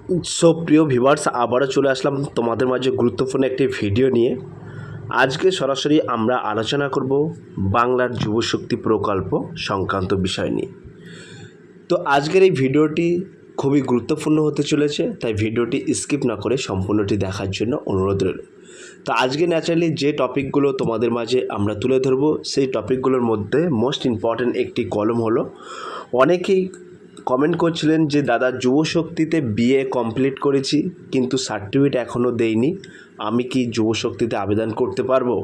প্রিয় ভিউয়ার্স, আবারও চলে আসলাম তোমাদের মাঝে গুরুত্বপূর্ণ একটি ভিডিও নিয়ে। আজকে সরাসরি আমরা আলোচনা করব বাংলার যুবশক্তি প্রকল্প সংক্রান্ত বিষয় নিয়ে। তো আজকের এই ভিডিওটি খুবই গুরুত্বপূর্ণ হতে চলেছে, তাই ভিডিওটি স্কিপ না করে সম্পূর্ণটি দেখার জন্য অনুরোধ রইল। তো আজকে ন্যাচারালি যে টপিকগুলো তোমাদের মাঝে আমরা তুলে ধরব, সেই টপিকগুলোর মধ্যে মোস্ট ইম্পর্ট্যান্ট একটি কলম হলো, অনেকেই কমেন্ট করছিলেন যে দাদা, যুবশক্তিতে বিএ কমপ্লিট করেছি কিন্তু সার্টিফিকেট এখনও দেয়নি, আমি কি যুবশক্তিতে আবেদন করতে পারবো?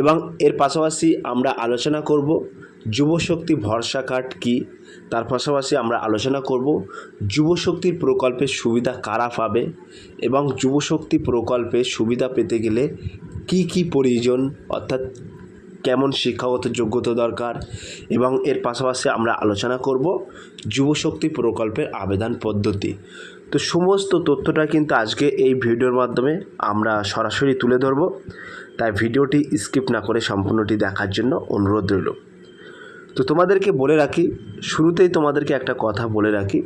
এবং এর পাশাপাশি আমরা আলোচনা করব যুবশক্তি ভরসা কার্ড কী, তার পাশাপাশি আমরা আলোচনা করব যুবশক্তির প্রকল্পের সুবিধা কারা পাবে এবং যুবশক্তি প্রকল্পের সুবিধা পেতে গেলে কি কি প্রয়োজন, অর্থাৎ কেমন শিক্ষাগত যোগ্যতা দরকার, এবং এর পাশাপাশি আমরা আলোচনা করব যুবশক্তি প্রকল্পের আবেদন পদ্ধতি। তো সমস্ত তথ্যটা কিন্তু আজকে এই ভিডিওর মাধ্যমে আমরা সরাসরি তুলে ধরব, তাই ভিডিওটি স্কিপ না করে সম্পূর্ণটি দেখার জন্য অনুরোধ রইল। তো তোমাদেরকে বলে রাখি, শুরুতেই তোমাদেরকে একটা কথা বলে রাখি,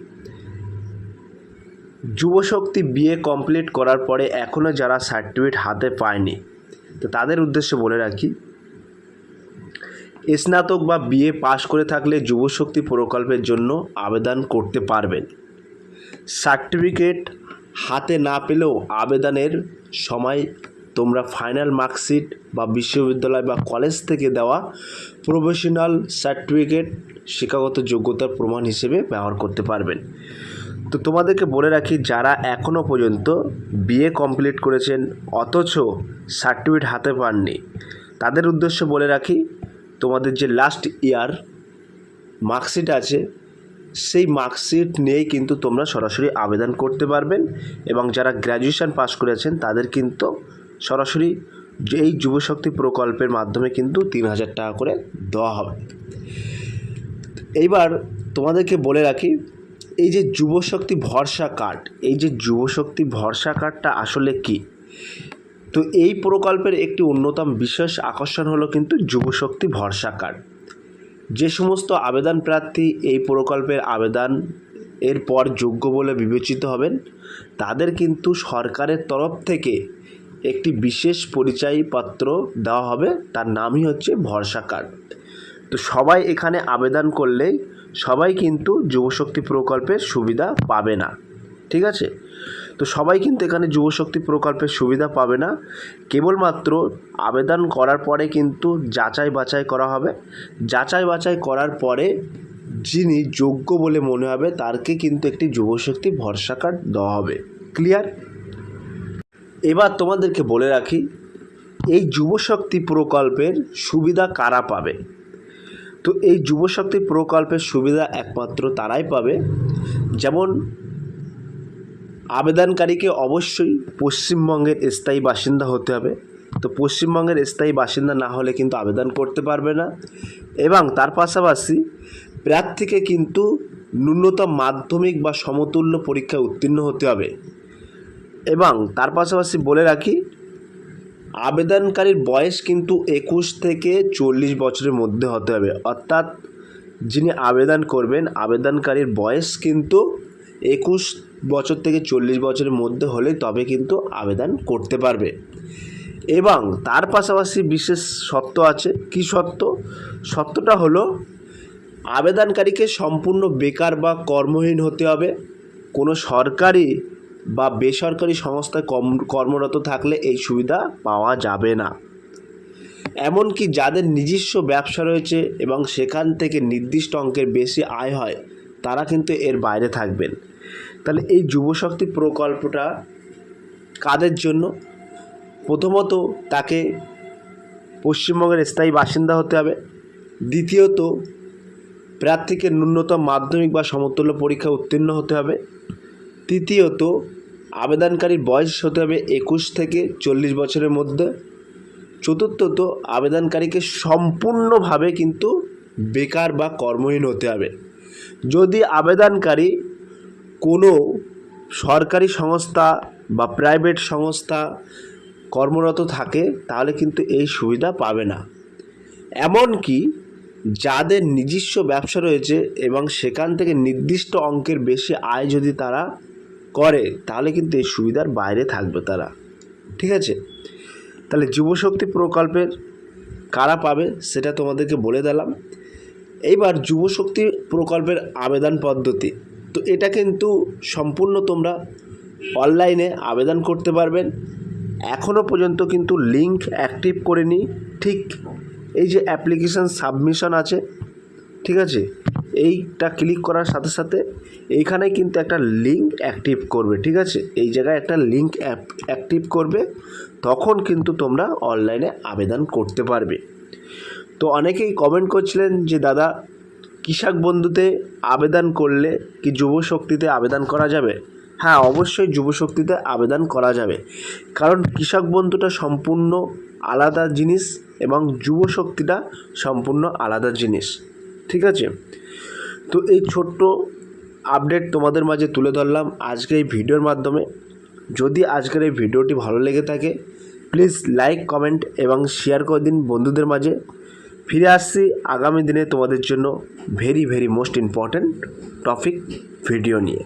যুবশক্তি বিএ কমপ্লিট করার পরে এখনও যারা সার্টিফিকেট হাতে পায়নি, তো তাদের উদ্দেশ্যে বলে রাখি, স্নাতক বা বিএ পাশ করে থাকলে যুবশক্তি প্রকল্পের জন্য আবেদন করতে পারবেন। সার্টিফিকেট হাতে না পেলেও আবেদনের সময় তোমরা ফাইনাল মার্কশিট বা বিশ্ববিদ্যালয় বা কলেজ থেকে দেওয়া প্রফেশনাল সার্টিফিকেট শিক্ষাগত যোগ্যতার প্রমাণ হিসেবে ব্যবহার করতে পারবেন। তো তোমাদেরকে বলে রাখি, যারা এখনও পর্যন্ত বিএ কমপ্লিট করেছেন অথচ সার্টিফিকেট হাতে পাননি, তাদের উদ্দেশ্যে বলে রাখি, তোমাদের যে লাস্ট ইয়ার মার্কশিট আছে, সেই মার্কশিট নিয়েই কিন্তু তোমরা সরাসরি আবেদন করতে পারবেন। এবং যারা গ্র্যাজুয়েশন পাস করেছেন তাদের কিন্তু সরাসরি এই যুবশক্তি প্রকল্পের মাধ্যমে কিন্তু 3,000 টাকা করে দেওয়া হবে। এইবার তোমাদেরকে বলে রাখি, এই যে যুবশক্তি ভরসা কার্ড, এই যে যুবশক্তি ভরসা কার্ডটা আসলে কি? তো এই প্রকল্পের একটি অন্যতম বিশেষ আকর্ষণ হলো কিন্তু যুবশক্তি ভরসা কার্ড। যে সমস্ত আবেদন প্রার্থী এই প্রকল্পের আবেদন এরপর যোগ্য বলে বিবেচিত হবেন, তাদের কিন্তু সরকারের তরফ থেকে একটি বিশেষ পরিচয়পত্র দেওয়া হবে, তার নামই হচ্ছে ভরসা কার্ড। তো সবাই এখানে আবেদন করলেই সবাই কিন্তু যুবশক্তি প্রকল্পের সুবিধা পাবে না, ঠিক আছে? তো সবাই কিন্তু এখানে যুবশক্তি প্রকল্পের সুবিধা পাবে না, কেবলমাত্র আবেদন করার পরে কিন্তু যাচাই বাছাই করা হবে। যাচাই বাছাই করার পরে যিনি যোগ্য বলে মনে হবে তারকে কিন্তু একটি যুবশক্তি ভরসা কার্ড দেওয়া হবে। ক্লিয়ার? এবার তোমাদেরকে বলে রাখি, এই যুবশক্তি প্রকল্পের সুবিধা কারা পাবে? তো এই যুবশক্তি প্রকল্পের সুবিধা একমাত্র তারাই পাবে, যেমন আবেদনকারীকে অবশ্যই পশ্চিমবঙ্গের স্থায়ী বাসিন্দা হতে হবে। তো পশ্চিমবঙ্গের স্থায়ী বাসিন্দা না হলে কিন্তু আবেদন করতে পারবে না। এবং তার পাশাপাশি প্রার্থীকে কিন্তু ন্যূনতম মাধ্যমিক বা সমতুল্য পরীক্ষায় উত্তীর্ণ হতে হবে। এবং তার পাশাপাশি বলে রাখি, আবেদনকারীর বয়স কিন্তু 21 থেকে 40 বছরের মধ্যে হতে হবে। অর্থাৎ যিনি আবেদন করবেন, আবেদনকারীর বয়স কিন্তু 21 বছর থেকে 40 বছরের মধ্যে হলে তবে কিন্তু আবেদন করতে পারবে। এবং তার পাশাপাশি বিশেষ শর্ত আছে। কী শর্ত? শর্তটা হলো, আবেদনকারীকে সম্পূর্ণ বেকার বা কর্মহীন হতে হবে। কোনো সরকারি বা বেসরকারি সংস্থায় কর্মরত থাকলে এই সুবিধা পাওয়া যাবে না। এমনকি যাদের নিজস্ব ব্যবসা রয়েছে এবং সেখান থেকে নির্দিষ্ট অঙ্কের বেশি আয় হয়, তারা কিন্তু এর বাইরে থাকবেন। তাহলে এই যুবশক্তি প্রকল্পটা কাদের জন্য? প্রথমত, তাকে পশ্চিমবঙ্গের স্থায়ী বাসিন্দা হতে হবে। দ্বিতীয়ত, প্রার্থীকে ন্যূনতম মাধ্যমিক বা সমতুল্য পরীক্ষায় উত্তীর্ণ হতে হবে। তৃতীয়ত, আবেদনকারীর বয়স হতে হবে 21 থেকে 40 বছরের মধ্যে। চতুর্থত, আবেদনকারীকে সম্পূর্ণভাবে কিন্তু বেকার বা কর্মহীন হতে হবে। যদি আবেদনকারী কোনো সরকারি সংস্থা বা প্রাইভেট সংস্থা কর্মরত থাকে তাহলে কিন্তু এই সুবিধা পাবে না। এমনকি যাদের নিজস্ব ব্যবসা রয়েছে এবং সেখান থেকে নির্দিষ্ট অঙ্কের বেশি আয় যদি তারা করে তাহলে কিন্তু এই সুবিধার বাইরে থাকবে তারা। ঠিক আছে, তাহলে যুবশক্তি প্রকল্পের কারা পাবে সেটা তোমাদেরকে বলে দিলাম। এইবার যুবশক্তি প্রকল্পের আবেদন পদ্ধতি, তো এটা কিন্তু সম্পূর্ণ তোমরা অনলাইনে আবেদন করতে পারবেন। এখনও পর্যন্ত কিন্তু লিঙ্ক অ্যাক্টিভ করেনি। ঠিক এই যে অ্যাপ্লিকেশান সাবমিশন আছে, ঠিক আছে, এইটা ক্লিক করার সাথে সাথে এইখানে কিন্তু একটা লিঙ্ক অ্যাক্টিভ করবে। ঠিক আছে, এই জায়গায় একটা লিঙ্ক অ্যাক্টিভ করবে, তখন কিন্তু তোমরা অনলাইনে আবেদন করতে পারবে। তো অনেকেই কমেন্ট করছিলেন যে দাদা কৃষক বন্ধুতে আবেদন করলে কি যুবশক্তিতে আবেদন করা যাবে? হ্যাঁ, অবশ্যই যুবশক্তিতে আবেদন করা যাবে, কারণ কৃষক বন্ধুটা সম্পূর্ণ আলাদা জিনিস এবং যুবশক্তিটা সম্পূর্ণ আলাদা জিনিস। ঠিক আছে, তো এই ছোট্ট আপডেট তোমাদের মাঝে তুলে ধরলাম আজকে এই ভিডিওর মাধ্যমে। যদি আজকের এই ভিডিওটি ভালো লেগে থাকে প্লিজ লাইক, কমেন্ট এবং শেয়ার করে দিন বন্ধুদের মাঝে। ফিরে আসছি আগামী দিনে তোমাদের জন্য very most important topic video নিয়ে।